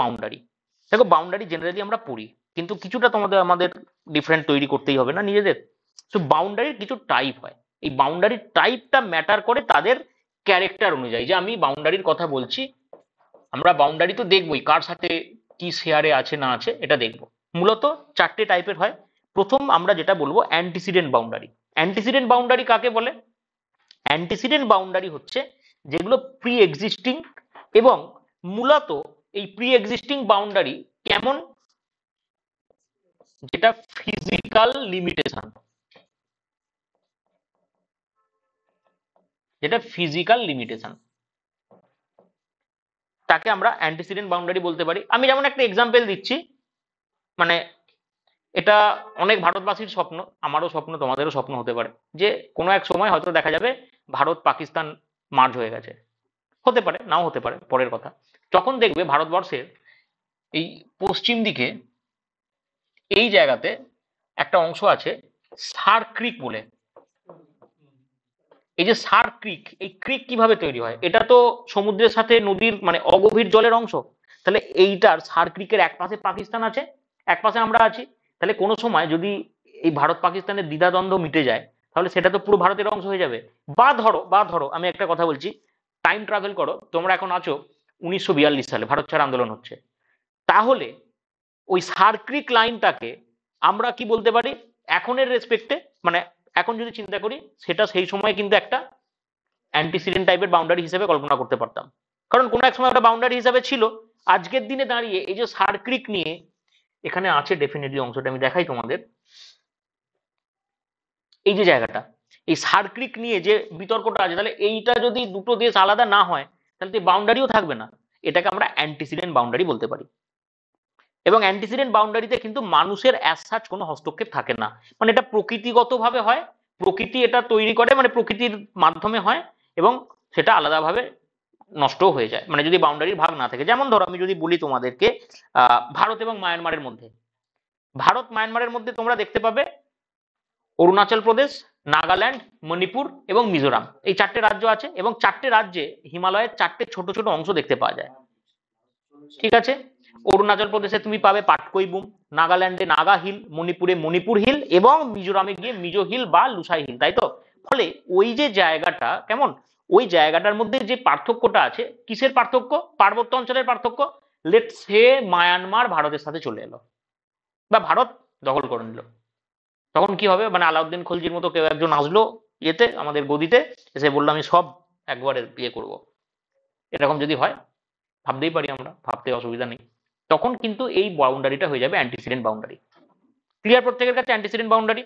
Boundary. দেখো boundary generally আমরা পড়ি, কিন্তু কিছুটা আমাদের ডিফারেন্ট তৈরি করতেই হবে না নিজেদের। তো বাউন্ডারির কিছু টাইপ হয়, এই বাউন্ডারির টাইপটা ম্যাটার করে তাদের ক্যারেক্টার অনুযায়ী। যে আমি বাউন্ডারির কথা বলছি, আমরা বাউন্ডারি তো দেখবোই কার সাথে কি শেয়ারে আছে না আছে, এটা দেখবো। মূলত চারটে টাইপের হয়। প্রথম আমরা যেটা বলবো অ্যান্টিসিডেন্ট বাউন্ডারি। অ্যান্টিসিডেন্ট বাউন্ডারি কাকে বলে? অ্যান্টিসিডেন্ট বাউন্ডারি হচ্ছে যেগুলো প্রি এক্সিস্টিং, এবং মূলত এই প্রি এক্সিস্টিং বাউন্ডারি কেমন, যেটা ফিজিক্যাল লিমিটেশন, যেটা ফিজিক্যাল লিমিটেশন, তাকে আমরা অ্যান্টিসিডেন্ট বাউন্ডারি বলতে পারি। আমি যেমন একটা এক্সাম্পল দিচ্ছি, মানে এটা অনেক ভারতবাসীর স্বপ্ন, আমারও স্বপ্ন, তোমাদেরও স্বপ্ন হতে পারে, যে কোনো এক সময় হয়তো দেখা যাবে ভারত পাকিস্তান মার্জ হয়ে গেছে। হতে পারে, নাও হতে পারে, পরের কথা। তখন দেখবে ভারতবর্ষের এই পশ্চিম দিকে এই জায়গাতে একটা অংশ আছে সার ক্রিক বলে। এই যে সার ক্রিক, এই ক্রিক কিভাবে তৈরি হয়? এটা তো সমুদ্রের সাথে নদীর মানে অগভীর জলের অংশ। তাহলে এইটার সার ক্রিকের এক পাশে পাকিস্তান আছে, এক পাশে আমরা আছি। তাহলে কোনো সময় যদি এই ভারত পাকিস্তানের দ্বিধাদ্বন্দ্ব মিটে যায়, তাহলে সেটা তো পুরো ভারতের অংশ হয়ে যাবে। বা ধরো আমি একটা কথা বলছি, টাইম ট্রাভেল করো, তোমরা এখন আছো 1942 সালে, ভারত ছাড় আন্দোলন হচ্ছে। তাহলে ওই সার্ক্রিক লাইনটাকে আমরা কি বলতে পারি এখনের রেসপেক্টে, মানে এখন যদি চিন্তা করি, সেটা সেই সময় কিন্তু একটা অ্যান্টিসিডেন্ট টাইপের বাউন্ডারি হিসেবে কল্পনা করতে পারতাম। কারণ কোনো এক সময় একটা বাউন্ডারি হিসাবে ছিল। আজকের দিনে দাঁড়িয়ে এই যে সার্ক্রিক নিয়ে এখানে আছে ডেফিনেটলি অংশটা আমি দেখাই তোমাদের। এই যে জায়গাটা, এই সার্ক্রিক নিয়ে যে বিতর্কটা আছে, তাহলে এইটা যদি দুটো দেশ আলাদা না হয়, তাহলে তো বাউন্ডারিও থাকবে না। এটাকে আমরা অ্যান্টিসিডেন্ট বাউন্ডারি বলতে পারি। এবং অ্যান্টিসিডেন্ট বাউন্ডারিতে কিন্তু মানুষের অ্যাজ সাচ কোনো হস্তক্ষেপ থাকে না, মানে এটা প্রকৃতিগতভাবে হয়, প্রকৃতি এটা তৈরি করে, মানে প্রকৃতির মাধ্যমে হয়, এবং সেটা আলাদাভাবে নষ্টও হয়ে যায়, মানে যদি বাউন্ডারির ভাগ না থাকে। যেমন ধরো আমি যদি বলি তোমাদেরকে, ভারত এবং মায়ানমারের মধ্যে, ভারত মায়ানমারের মধ্যে তোমরা দেখতে পাবে অরুণাচল প্রদেশ, নাগাল্যান্ড, মণিপুর এবং মিজোরাম, এই চারটে রাজ্য আছে, এবং চারটে রাজ্যে হিমালয়ের চারটে ছোট ছোট অংশ দেখতে পাওয়া যায়। ঠিক আছে, অরুণাচল প্রদেশে তুমি পাবে পাটকই বুম, নাগাল্যান্ডে নাগা হিল, মণিপুরে মণিপুর হিল, এবং মিজোরামে গিয়ে মিজো হিল বা লুসাই হিল, তাই তো? ফলে ওই যে জায়গাটা কেমন, ওই জায়গাটার মধ্যে যে পার্থক্যটা আছে, কিসের পার্থক্য? পার্বত্য অঞ্চলের পার্থক্য। লেটস সে মায়ানমার ভারতের সাথে চলে এলো, বা ভারত দখল করে নিল, তখন কি হবে? মানে আলাউদ্দিন খলজির মতো কেউ একজন আসলো ইয়েতে, আমাদের গদিতে এসে বললো আমি সব একবারে বিয়ে করব, এরকম যদি হয়, ভাবতেই পারি, আমরা ভাবতে অসুবিধা নেই। তখন কিন্তু এই বাউন্ডারিটা হয়ে যাবে অ্যান্টিসিডেন্ট বাউন্ডারি। ক্লিয়ার প্রত্যেকের কাছে অ্যান্টিসিডেন্ট বাউন্ডারি?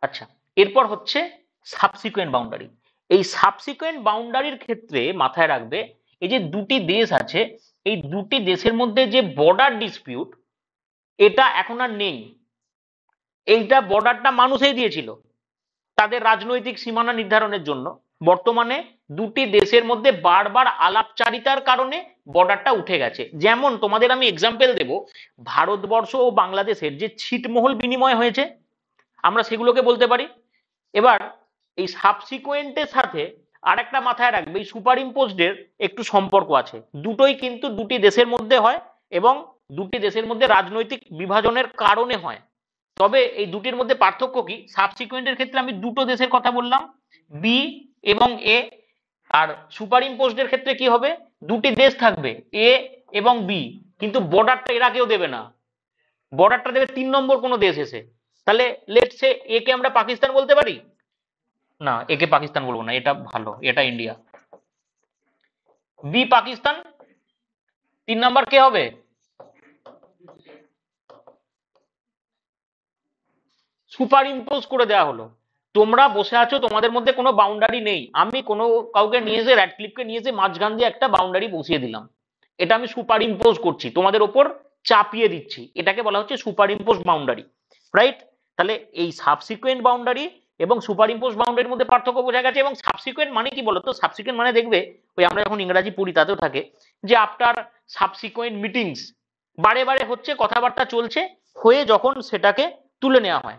আচ্ছা, এরপর হচ্ছে সাবসিকুয়েন্ট বাউন্ডারি। এই সাবসিকুয়েন্ট বাউন্ডারির ক্ষেত্রে মাথায় রাখবে, এই যে দুটি দেশ আছে, এই দুটি দেশের মধ্যে যে বর্ডার ডিসপিউট, এটা এখন আর নেই। এইটা বর্ডারটা মানুষই দিয়েছিল তাদের রাজনৈতিক সীমানা নির্ধারণের জন্য। বর্তমানে দুটি দেশের মধ্যে বারবার আলাপচারিতার কারণে বর্ডারটা উঠে গেছে। যেমন তোমাদের আমি এক্সাম্পল দেব, ভারতবর্ষ ও বাংলাদেশের যে ছিটমহল বিনিময় হয়েছে, আমরা সেগুলোকে বলতে পারি। এবার এই সাবসিকুয়েন্টের সাথে আর একটা মাথায় রাখবে, এই সুপার ইম্পোজডের একটু সম্পর্ক আছে। দুটোই কিন্তু দুটি দেশের মধ্যে হয়, এবং দুটি দেশের মধ্যে রাজনৈতিক বিভাজনের কারণে হয়। তবে এই দুটির মধ্যে পার্থক্য কি? সাবসিকুয়েন্টের ক্ষেত্রে আমি দুটো দেশের কথা বললাম, বি এবং এ। আর সুপার ইম্পোজডের ক্ষেত্রে কি হবে? দুটি দেশ থাকবে, এ এবং বি, কিন্তু বর্ডারটা এরা কেউ দেবে না, বর্ডারটা দেবে 3 নম্বর কোনো দেশ এসে। তাহলে লেটস সে এ কে আমরা পাকিস্তান বলতে পারি না, একে পাকিস্তান বলবো না, এটা ভালো, এটা ইন্ডিয়া। বি পাকিস্তান, 3 নম্বর কে হবে? সুপার ইম্পোজ করে দেওয়া হলো। তোমরা বসে আছো, তোমাদের মধ্যে কোনো বাউন্ডারি নেই, আমি কোনো কাউকে নিয়ে এসে র্যাড ক্লিপকে নিয়ে এসে মাঝখান দিয়ে একটা বাউন্ডারি বসিয়ে দিলাম, এটা আমি সুপার ইম্পোজ করছি, তোমাদের ওপর চাপিয়ে দিচ্ছি, এটাকে বলা হচ্ছে সুপার ইম্পোজ বাউন্ডারি, রাইট? তাহলে এই সাবসিকুয়েন্ট বাউন্ডারি এবং সুপার ইম্পোজ বাউন্ডারির মধ্যে পার্থক্য বোঝা গেছে। এবং সাবসিকুয়েন্ট মানে কি বলতো? সাবসিকুয়েন্ট মানে দেখবে ওই আমরা যখন ইংরাজি পড়ি তাতেও থাকে যে আফটার সাবসিকুয়েন্ট মিটিংস, বারে বারে হচ্ছে, কথাবার্তা চলছে, হয়ে যখন সেটাকে তুলে নেওয়া হয়,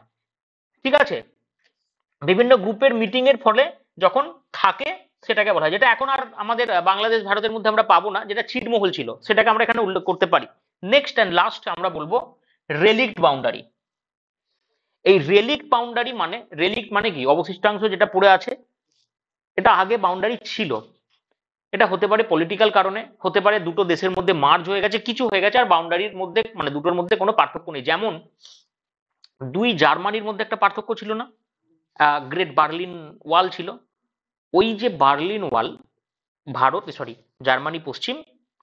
ঠিক আছে, বিভিন্ন গ্রুপের মিটিং এর ফলে যখন থাকে সেটাকে বলা হয়, যেটা এখন আর আমাদের বাংলাদেশ ভারতের মধ্যে আমরা পাবো না, যেটা ছিটমহল ছিল সেটাকে আমরা এখানে উল্লেখ করতে পারি। নেক্সট অ্যান্ড লাস্ট আমরা বলবো রেলিক্ট বাউন্ডারি। এই রেলিক্ট মানে কি, অবশিষ্টাংশ যেটা পড়ে আছে, এটা আগে বাউন্ডারি ছিল। এটা হতে পারে পলিটিক্যাল কারণে, হতে পারে দুটো দেশের মধ্যে মার্জ হয়ে গেছে, কিছু হয়ে গেছে, আর বাউন্ডারির মধ্যে মানে দুটোর মধ্যে কোনো পার্থক্য নেই। যেমন দুই জার্মানির মধ্যে একটা পার্থক্য ছিল না, গ্রেট বার্লিন ওয়াল ছিল। ওই যে বার্লিন ওয়াল, ভারত সরি জার্মানি পশ্চিম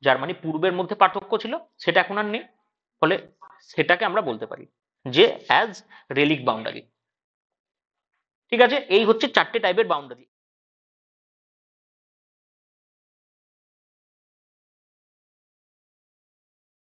জার্মানি পূর্বের মধ্যে পার্থক্য ছিল, সেটা এখন আর নেই। ফলে সেটাকে আমরা বলতে পারি যে অ্যাজ রেলিক বাউন্ডারি। ঠিক আছে, এই হচ্ছে চারটে টাইপের বাউন্ডারি।